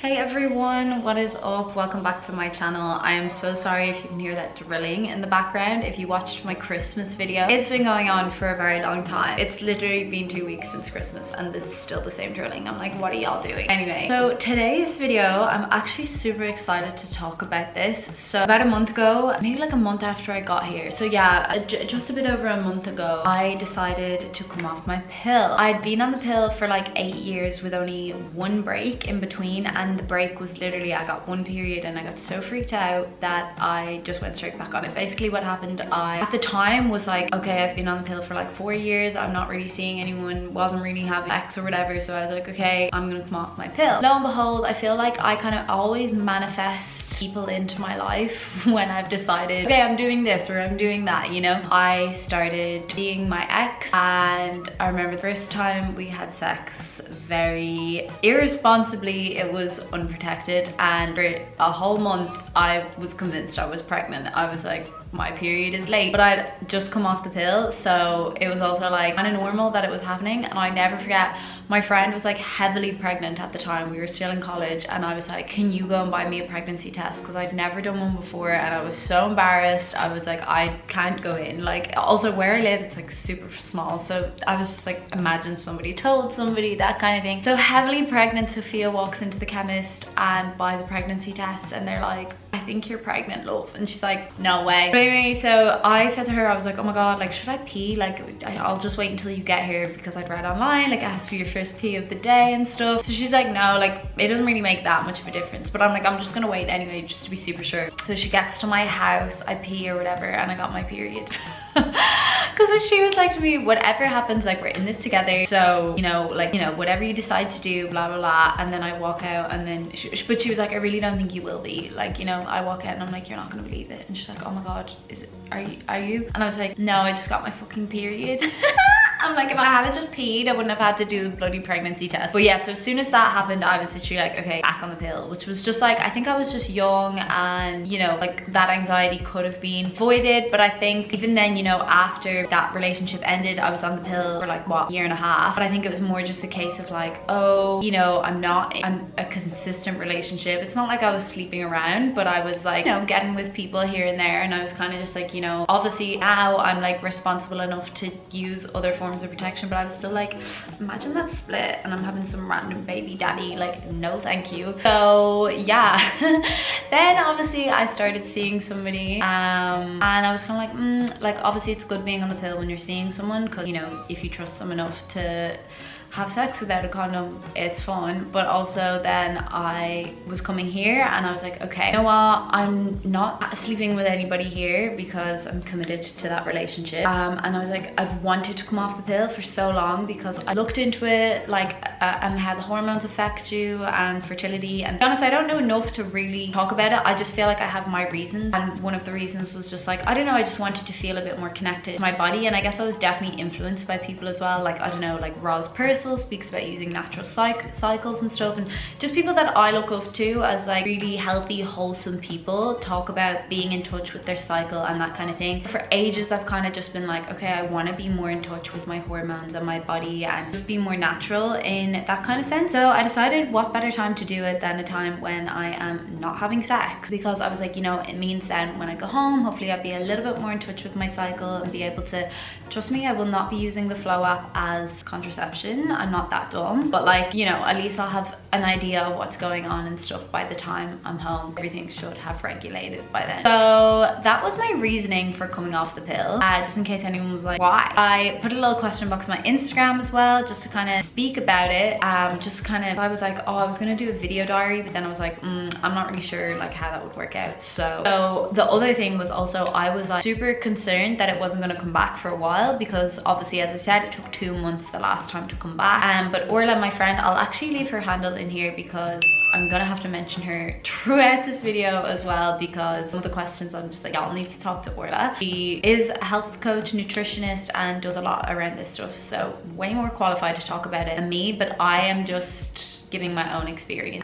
Hey everyone, what is up? Welcome back to my channel. I am so sorry if you can hear that drilling in the background. If you watched my Christmas video, it's been going on for a very long time. It's literally been 2 weeks since Christmas and it's still the same drilling. I'm like, what are y'all doing? Anyway, so today's video, I'm actually super excited to talk about this. So about a month ago, maybe like a month after I got here. So yeah, just a bit over a month ago, I decided to come off my pill. I'd been on the pill for like 8 years with only one break in between, and the break was literally, I got one period and I got so freaked out that I just went straight back on it. Basically what happened, I at the time was like, okay, I've been on the pill for like 4 years, I'm not really seeing anyone, wasn't really having sex or whatever, so I was like, okay, I'm gonna come off my pill. Lo and behold, I feel like I kind of always manifest people into my life when I've decided, okay, I'm doing this or I'm doing that, you know. I started seeing my ex, and I remember the first time we had sex very irresponsibly. It was unprotected, and for a whole month I was convinced I was pregnant. I was like, my period is late, but I'd just come off the pill, so it was also like kind of normal that it was happening. And I never forget, my friend was like heavily pregnant at the time. We were still in college, and I was like, can you go and buy me a pregnancy test, because I'd never done one before and I was so embarrassed. I was like, I can't go in. Like, also where I live, it's like super small, so I was just like, imagine somebody told somebody, that kind of thing. So heavily pregnant, Sophia walks into the chemist and buys a pregnancy test, and they're like, I think you're pregnant, love. And she's like, no way. But anyway, so I said to her, I was like, oh my god, like, should I pee? Like, I'll just wait until you get here, because I'd read online, like, it has to be your first pee of the day and stuff. So she's like, no, like, it doesn't really make that much of a difference. But I'm like, I'm just gonna wait anyway, just to be super sure. So she gets to my house, I pee or whatever, and I got my period. Because she was like to me, whatever happens, like, we're in this together, so you know, like, you know, whatever you decide to do, blah blah blah. And then I walk out, and then but she was like, I really don't think you will be, like, you know. I walk out and I'm like, you're not gonna believe it. And she's like, oh my god, is it, are you? And I was like, no, I just got my fucking period. I'm like, if I had just peed, I wouldn't have had to do the bloody pregnancy test. But yeah, so as soon as that happened, I was literally like, okay, back on the pill, which was just like, I think I was just young, and you know, like, that anxiety could have been avoided. But I think even then, you know, after that relationship ended, I was on the pill for like, what, 1.5 years. But I think it was more just a case of like, oh, you know, I'm a consistent relationship. It's not like I was sleeping around, but I was like, you know, getting with people here and there. And I was kind of just like, you know, obviously now I'm like responsible enough to use other forms of protection, but I was still like, imagine that split and I'm having some random baby daddy, like, no thank you. So yeah. Then obviously I started seeing somebody, and I was kind of like, like, obviously it's good being on the pill when you're seeing someone, because, you know, if you trust them enough to have sex without a condom, it's fun. But also then I was coming here and I was like, okay, you know what, I'm not sleeping with anybody here because I'm committed to that relationship. And I was like, I've wanted to come off the pill for so long, because I looked into it, like, and how the hormones affect you and fertility. And to be honest, I don't know enough to really talk about it. I just feel like I have my reasons, and one of the reasons was just like, I don't know, I just wanted to feel a bit more connected to my body. And I guess I was definitely influenced by people as well, like, I don't know, like Roz Purcell speaks about using natural cycles and stuff, and just people that I look up to as like really healthy, wholesome people talk about being in touch with their cycle and that kind of thing. For ages I've kind of just been like, okay, I want to be more in touch with my hormones and my body and just be more natural in that kind of sense. So I decided, what better time to do it than a time when I am not having sex, because I was like, you know, it means then when I go home, hopefully I'll be a little bit more in touch with my cycle and be able to, trust me, I will not be using the Flow app as contraception. I'm not that dumb, but like, you know, at least I'll have an idea of what's going on and stuff by the time I'm home. Everything should have regulated by then. So that was my reasoning for coming off the pill, just in case anyone was like, why? I put a little question box on my Instagram as well, just to kind of speak about it. Just kind of, I was like, oh, I was gonna do a video diary, but then I was like, I'm not really sure like how that would work out. So the other thing was also, I was like super concerned that it wasn't gonna come back for a while, because obviously, as I said, it took 2 months the last time to come back. But Orla, my friend, I'll actually leave her handle in here, because I'm gonna have to mention her throughout this video as well, because some of the questions I'm just like, y'all need to talk to Orla. She is a health coach, nutritionist, and does a lot around this stuff, so way more qualified to talk about it than me. But I am just giving my own experience.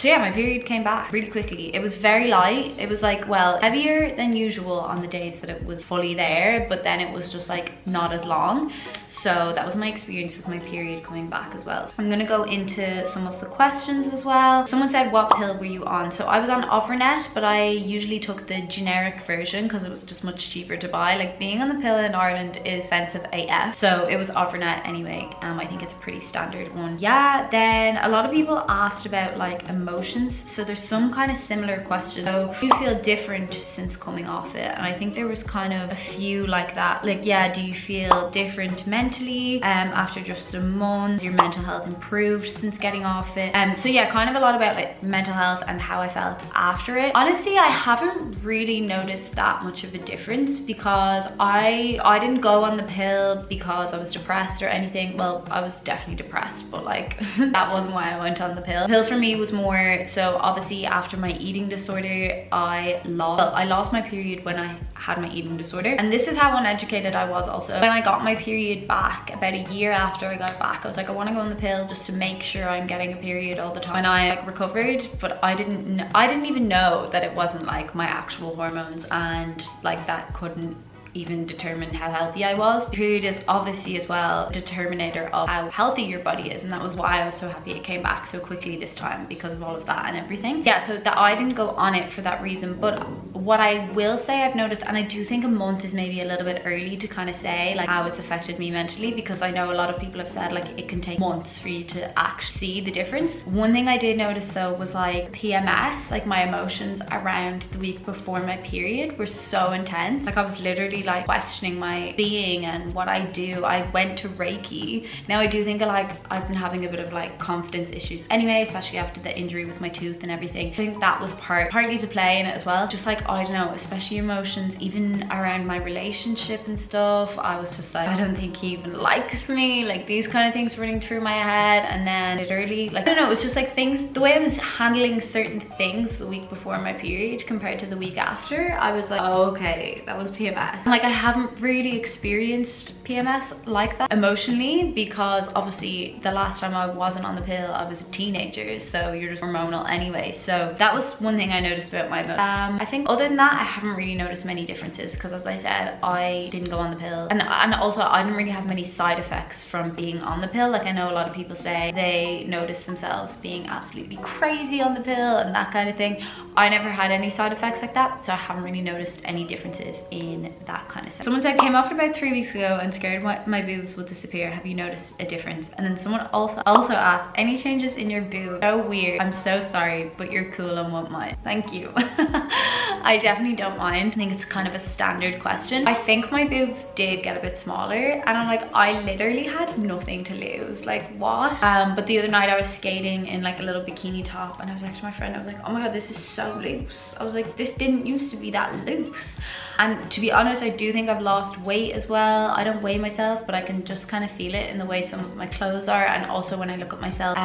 So yeah, my period came back really quickly. It was very light. It was like, well, heavier than usual on the days that it was fully there, but then it was just like not as long. So that was my experience with my period coming back as well. So I'm gonna go into some of the questions as well. Someone said, what pill were you on? So I was on Overnet, but I usually took the generic version because it was just much cheaper to buy. Like, being on the pill in Ireland is expensive AF. So it was Overnet anyway. I think it's a pretty standard one. Yeah, then a lot of people asked about like emotions. So there's some kind of similar question. So do you feel different since coming off it? And I think there was kind of a few like that. Like, yeah, do you feel different mentally after just a month? Your mental health improved since getting off it? So yeah, kind of a lot about like mental health and how I felt after it. Honestly, I haven't really noticed that much of a difference because I didn't go on the pill because I was depressed or anything. Well, I was definitely depressed, but like that wasn't why I went on the pill. The pill for me was more, so obviously after my eating disorder, I lost my period when I had my eating disorder. And this is how uneducated I was also. When I got my period back, about a year after I got back, I was like, I want to go on the pill just to make sure I'm getting a period all the time. When I like recovered, but I didn't even know that it wasn't like my actual hormones, and like that couldn't even determine how healthy I was. Period is obviously as well a determinator of how healthy your body is, and that was why I was so happy it came back so quickly this time, because of all of that and everything. Yeah, so that I didn't go on it for that reason. But what I will say I've noticed, and I do think a month is maybe a little bit early to kind of say like how it's affected me mentally, because I know a lot of people have said like it can take months for you to actually see the difference. One thing I did notice though was like PMS, like my emotions around the week before my period were so intense. Like I was literally like questioning my being and what I do. I went to Reiki. Now I do think like I've been having a bit of like confidence issues anyway, especially after the injury with my tooth and everything. I think that was partly to play in it as well. Just like, I don't know, especially emotions, even around my relationship and stuff. I was just like, I don't think he even likes me. Like these kind of things running through my head. And then literally like, I don't know, it was just like things, the way I was handling certain things the week before my period compared to the week after, I was like, oh, okay, that was PMS. And like I haven't really experienced PMS like that emotionally, because obviously the last time I wasn't on the pill I was a teenager, so you're just hormonal anyway. So that was one thing I noticed about my emotions. I think other than that I haven't really noticed many differences, because as I said, I didn't go on the pill, and also I didn't really have many side effects from being on the pill. Like I know a lot of people say they notice themselves being absolutely crazy on the pill and that kind of thing. I never had any side effects like that, so I haven't really noticed any differences in that kind of sense. Someone said, came off it about 3 weeks ago and scared my boobs will disappear. Have you noticed a difference? And then someone also asked, any changes in your boob? So weird. I'm so sorry, but you're cool and won't mind. Thank you. I definitely don't mind. I think it's kind of a standard question. I think my boobs did get a bit smaller, and I'm like, I literally had nothing to lose. Like what? But the other night I was skating in like a little bikini top, and I was like to my friend, I was like, oh my god, this is so loose. I was like, this didn't used to be that loose. And to be honest, I do think I've lost weight as well. I don't weigh myself, but I can just kind of feel it in the way some of my clothes are, and also when I look at myself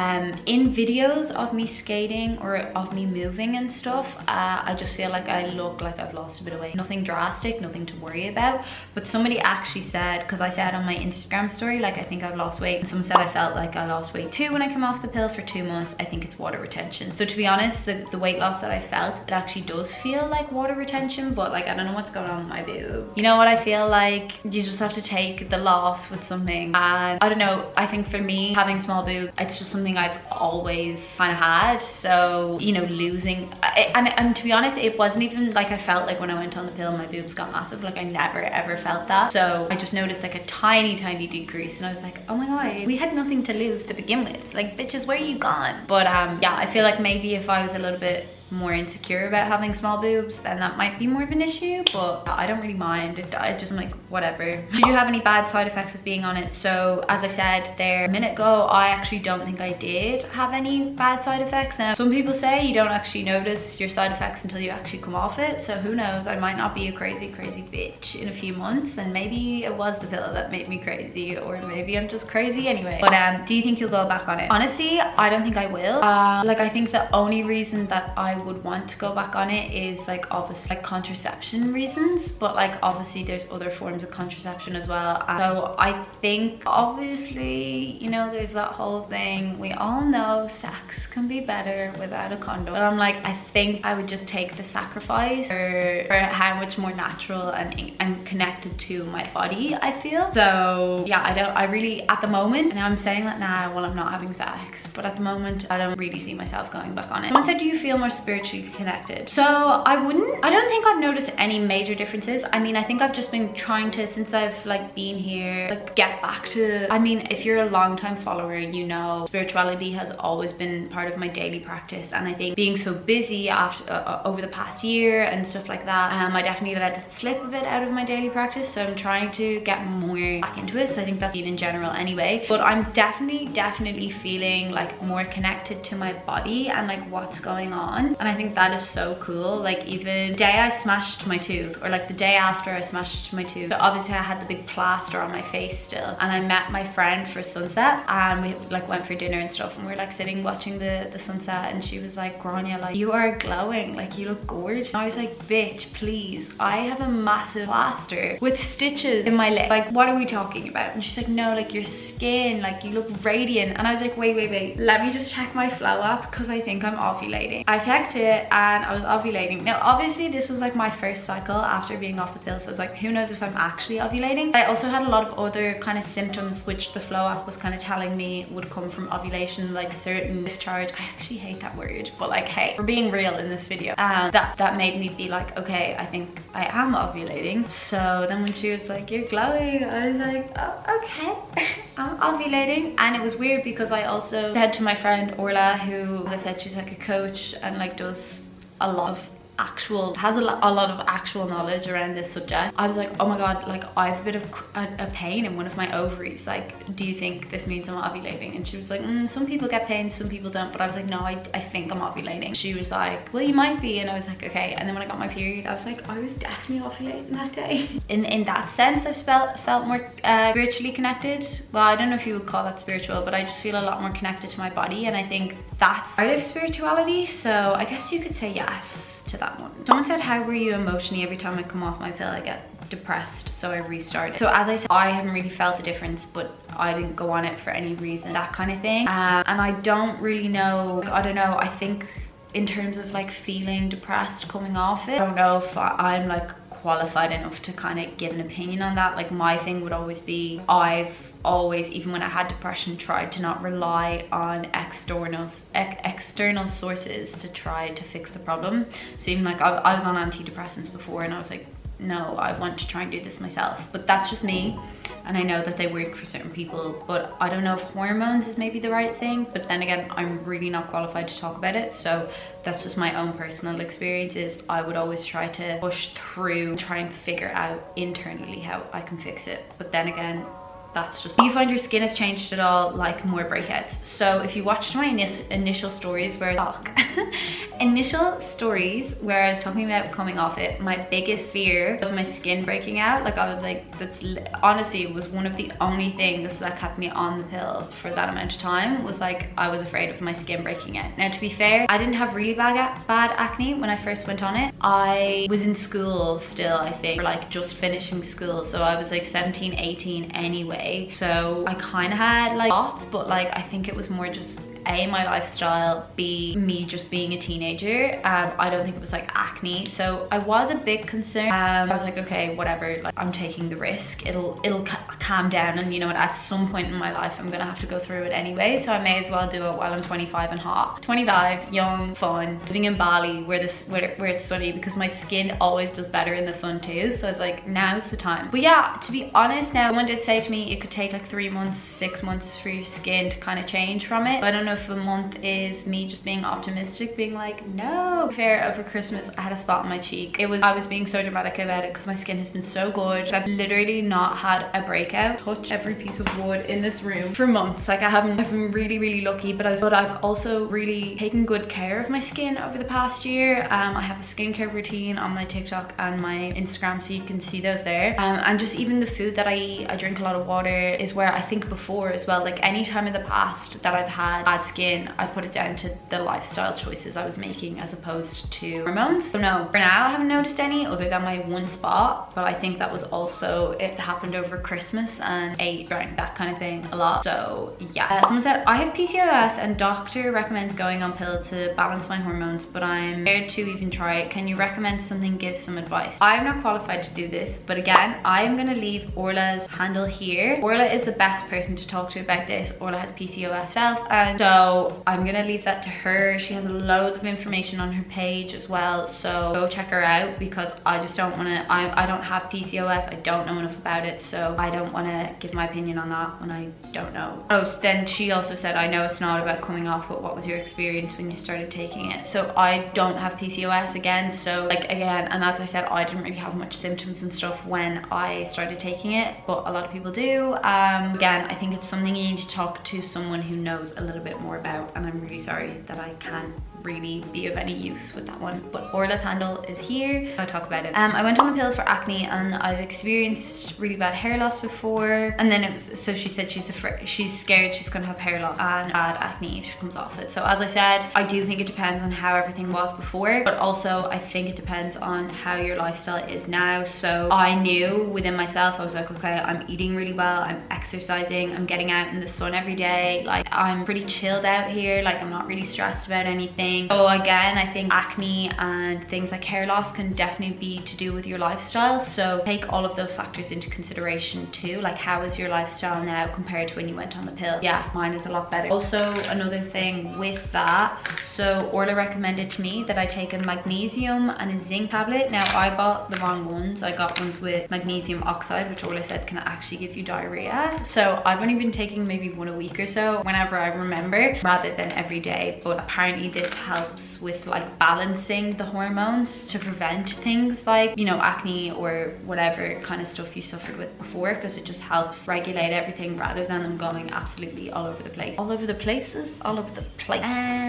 in videos of me skating or of me moving and stuff. I just feel like I look like I've lost a bit of weight. Nothing drastic, nothing to worry about. But somebody actually said, because I said on my Instagram story, like I think I've lost weight, and someone said I felt like I lost weight too when I came off the pill for 2 months. I think it's water retention. So to be honest, the weight loss that I felt, it actually does feel like water retention, but like I don't know what's going on with my boob. You know what, I feel like you just have to take the loss with something. And I don't know, I think for me, having small boobs, it's just something I've always kind of had. So, you know, losing, and to be honest, it wasn't even like I felt like when I went on the pill my boobs got massive. Like I never ever felt that. So I just noticed like a tiny decrease, and I was like, oh my god, we had nothing to lose to begin with. Like bitches, where are you gone? But yeah, I feel like maybe if I was a little bit more insecure about having small boobs, then that might be more of an issue, but I don't really mind. I just, I'm like, whatever. Did you have any bad side effects of being on it? So as I said there a minute ago, I actually don't think I did have any bad side effects. Now some people say you don't actually notice your side effects until you actually come off it, so who knows, I might not be a crazy bitch in a few months, and maybe it was the pill that made me crazy, or maybe I'm just crazy anyway. But do you think you'll go back on it? Honestly, I don't think I will. Like I think the only reason that I would want to go back on it is like obviously like contraception reasons, but like obviously there's other forms of contraception as well. So I think obviously, you know, there's that whole thing, we all know sex can be better without a condom, but I'm like, I think I would just take the sacrifice for how much more natural and connected to my body I feel. So yeah, I really at the moment, and I'm saying that now while I'm not having sex, but at the moment I don't really see myself going back on it. Someone said, do you feel more spiritually connected? So I don't think I've noticed any major differences. I mean, I think I've just been trying to, since I've like been here, like get back to, I mean, if you're a long time follower, you know spirituality has always been part of my daily practice, and I think being so busy after over the past year and stuff like that, I definitely let it slip a bit out of my daily practice, so I'm trying to get more back into it. So I think that's in general anyway, but I'm definitely feeling like more connected to my body and like what's going on, and I think that is so cool. Like even the day I smashed my tooth, or like the day after I smashed my tooth, so obviously I had the big plaster on my face still, and I met my friend for sunset, and we like went for dinner and stuff, and we were like sitting watching the sunset, and she was like, Grainne, like you are glowing, like you look gorgeous. And I was like, bitch, please, I have a massive plaster with stitches in my leg, like what are we talking about? And she's like, no, like your skin, like you look radiant. And I was like, wait, let me just check my flow app, because I think I'm ovulating. I checked it and I was ovulating. Now obviously this was like my first cycle after being off the pill, so I was like, who knows if I'm actually ovulating. I also had a lot of other kind of symptoms which the flow app was kind of telling me would come from ovulation, like certain discharge. I actually hate that word, but like, hey, we're being real in this video. That made me be like, okay, I think I am ovulating. So then when she was like, you're glowing, I was like, oh, okay, I'm ovulating. And it was weird because I also said to my friend Orla, who, as I said, she's like a coach and like does a lot of has a lot of actual knowledge around this subject. I was like, oh my god, like I have a bit of a pain in one of my ovaries, like do you think this means I'm ovulating? And she was like, some people get pain, some people don't. But I was like, no, I think I'm ovulating. She was like, well, you might be. And I was like, okay. And then when I got my period, I was like, I was definitely ovulating that day. In that sense, I've felt more spiritually connected. Well, I don't know if you would call that spiritual, but I just feel a lot more connected to my body, and I think that's part of spirituality. So I guess you could say yes to that one. Someone said, how were you emotionally? Every time I come off my pill I get depressed, so I restarted. So as I said, I haven't really felt a difference, but I didn't go on it for any reason, that kind of thing. And I don't really know, like, I don't know, I think in terms of like feeling depressed coming off it, I don't know if I'm like qualified enough to kind of give an opinion on that. Like my thing would always be, I've always, even when I had depression, tried to not rely on external sources to try to fix the problem. So even like I was on antidepressants before, and I was like, no, I want to try and do this myself. But that's just me, and I know that they work for certain people, but I don't know if hormones is maybe the right thing. But then again, I'm really not qualified to talk about it, so that's just my own personal experiences. I would always try to push through, try and figure out internally how I can fix it. But then again, that's just, do you find your skin has changed at all, like more breakouts? So if you watched my initial stories where I was talking about coming off it, my biggest fear was my skin breaking out. Like I was like, that's honestly, it was one of the only things that kept me on the pill for that amount of time, was like I was afraid of my skin breaking out. Now to be fair, I didn't have really bad acne when I first went on it. I was in school still, I think, or like just finishing school, so I was like 17, 18 anyway. So I kind of had like lots, but like I think it was more just A, my lifestyle, B, me just being a teenager. I don't think it was like acne, so I was a bit concerned. I was like, okay, whatever, like I'm taking the risk, it'll calm down, and you know what, at some point in my life I'm gonna have to go through it anyway, so I may as well do it while I'm 25 and hot. 25, young, fun, living in Bali where it's sunny, because my skin always does better in the sun too. So I was like, now's the time. But yeah, to be honest, now someone did say to me it could take like 3 months, 6 months for your skin to kind of change from it. But I don't know if a month is me just being optimistic, being like, no. Fair, over Christmas I had a spot on my cheek. I was being so dramatic about it because my skin has been so good. I've literally not had a breakout. Touch every piece of wood in this room for months. Like I've been really lucky, but I've also really taken good care of my skin over the past year. I have a skincare routine on my TikTok and my Instagram, so you can see those there. And just even the food that I eat, I drink a lot of water, is where I think before as well, like any time in the past that I've had bad bad skin, I put it down to the lifestyle choices I was making as opposed to hormones. So no, for now I haven't noticed any other than my one spot, but I think that was also, it happened over Christmas and ate, drank, that kind of thing a lot. So yeah. Someone said, I have PCOS and doctor recommends going on pill to balance my hormones, but I'm scared to even try it. Can you recommend something, give some advice? I'm not qualified to do this, but again, I'm gonna leave Orla's handle here. Orla is the best person to talk to about this. Orla has PCOS herself, and so I'm gonna leave that to her. She has loads of information on her page as well, so go check her out, because I just don't want to, I don't have PCOS, I don't know enough about it, so I don't want to give my opinion on that when I don't know. Oh, then she also said, I know it's not about coming off, but what was your experience when you started taking it? So I don't have PCOS again, so like again, and as I said, I didn't really have much symptoms and stuff when I started taking it, but a lot of people do. Again, I think it's something you need to talk to someone who knows a little bit more about, and I'm really sorry that I can't really be of any use with that one, but Orla's handle is here. I'll talk about it. I went on the pill for acne, and I've experienced really bad hair loss before, and then it was, so she said she's scared she's gonna have hair loss and bad acne if she comes off it. So as I said, I do think it depends on how everything was before, but also I think it depends on how your lifestyle is now. So I knew within myself, I was like, okay, I'm eating really well, I'm exercising, I'm getting out in the sun every day, like I'm pretty chilled out here, like I'm not really stressed about anything. So again, I think acne and things like hair loss can definitely be to do with your lifestyle, so take all of those factors into consideration too. Like, how is your lifestyle now compared to when you went on the pill? Yeah, mine is a lot better. Also, another thing with that, so Orla recommended to me that I take a magnesium and a zinc tablet. Now I bought the wrong ones. I got ones with magnesium oxide, which Orla said can actually give you diarrhea. So I've only been taking maybe one a week or so whenever I remember, rather than every day. But apparently this helps with like balancing the hormones to prevent things like, you know, acne or whatever kind of stuff you suffered with before, because it just helps regulate everything rather than them going absolutely all over the place. All over the places, all over the place.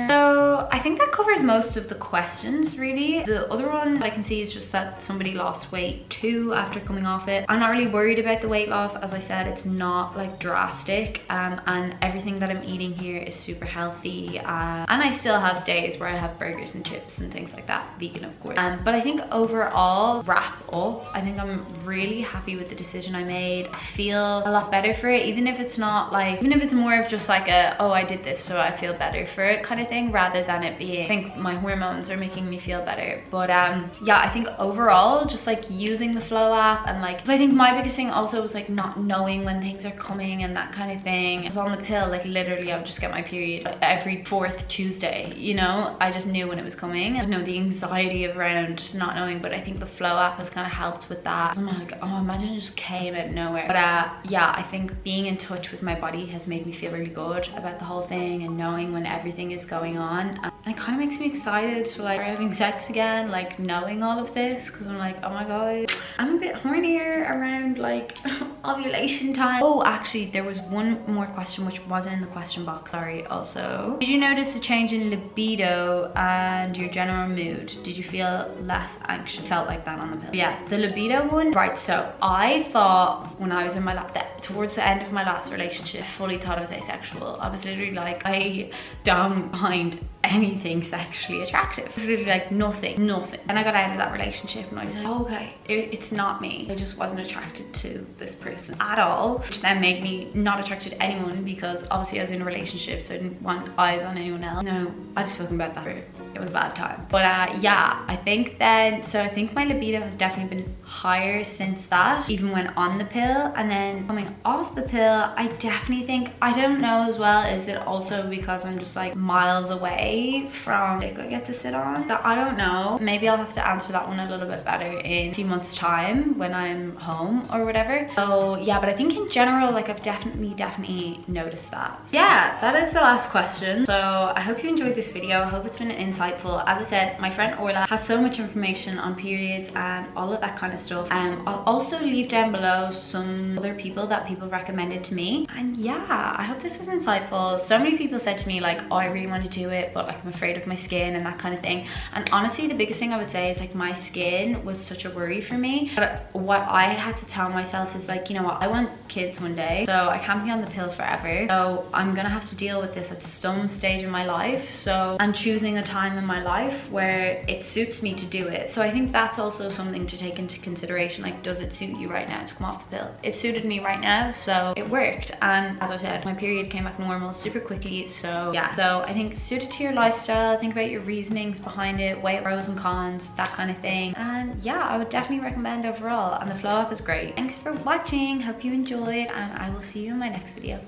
So I think that covers most of the questions really. The other one that I can see is just that somebody lost weight too after coming off it. I'm not really worried about the weight loss. As I said, it's not like drastic, and everything that I'm eating here is super healthy, and I still have days where I have burgers and chips and things like that, vegan of course. But I think overall, wrap up, I think I'm really happy with the decision I made. I feel a lot better for it, even if it's not like, even if it's more of just like a, oh, I did this so I feel better for it kind of thing, rather than it being, I think my hormones are making me feel better. But yeah, I think overall, just like using the Flow app, and like, 'cause I think my biggest thing also was like not knowing when things are coming and that kind of thing. I was on the pill, like literally I would just get my period every 4th Tuesday, you know? I just knew when it was coming. I know the anxiety around not knowing, but I think the Flow app has kind of helped with that. I'm like, oh, imagine it just came out of nowhere. But yeah, I think being in touch with my body has made me feel really good about the whole thing, and knowing when everything is going on. And it kind of makes me excited to like having sex again, like knowing all of this, because I'm like, oh my god, I'm a bit hornier around like ovulation time. Oh, actually, there was one more question which wasn't in the question box, sorry. Also, did you notice a change in libido and your general mood? Did you feel less anxious? Felt like that on the pill? Yeah, the libido one, right? So I thought when I was in my towards the end of my last relationship, fully thought I was asexual. I was literally like, I don't find anything sexually attractive. It was literally like nothing. And I got out of that relationship and I was like, oh, okay, it's not me. I just wasn't attracted to this person at all, which then made me not attracted to anyone, because obviously I was in a relationship, so I didn't want eyes on anyone else. No, I've spoken about that. It was a bad time. But yeah, I think then, so I think my libido has definitely been higher since that, even when on the pill. And then coming off the pill, I definitely think, I don't know as well, is it also because I'm just like miles away from dick I get to sit on? So I don't know, maybe I'll have to answer that one a little bit better in a few months time when I'm home or whatever. So yeah, but I think in general, like I've definitely noticed that. So yeah, that is the last question. So I hope you enjoyed this video. I hope it's been insightful insightful. As I said, my friend Orla has so much information on periods and all of that kind of stuff. I'll also leave down below some other people that people recommended to me. And yeah, I hope this was insightful. So many people said to me like, oh, I really want to do it, but like I'm afraid of my skin and that kind of thing. And honestly, the biggest thing I would say is like my skin was such a worry for me. But what I had to tell myself is like, you know what, I want kids one day, so I can't be on the pill forever. So I'm gonna have to deal with this at some stage in my life. So I'm choosing a time in my life where it suits me to do it. So I think that's also something to take into consideration. Like, does it suit you right now to come off the pill? It suited me right now, so it worked. And as I said, my period came back normal super quickly. So yeah, so I think suit it to your lifestyle, think about your reasonings behind it, weigh pros and cons, that kind of thing. And yeah, I would definitely recommend overall, and the flow up is great. Thanks for watching, hope you enjoyed, and I will see you in my next video.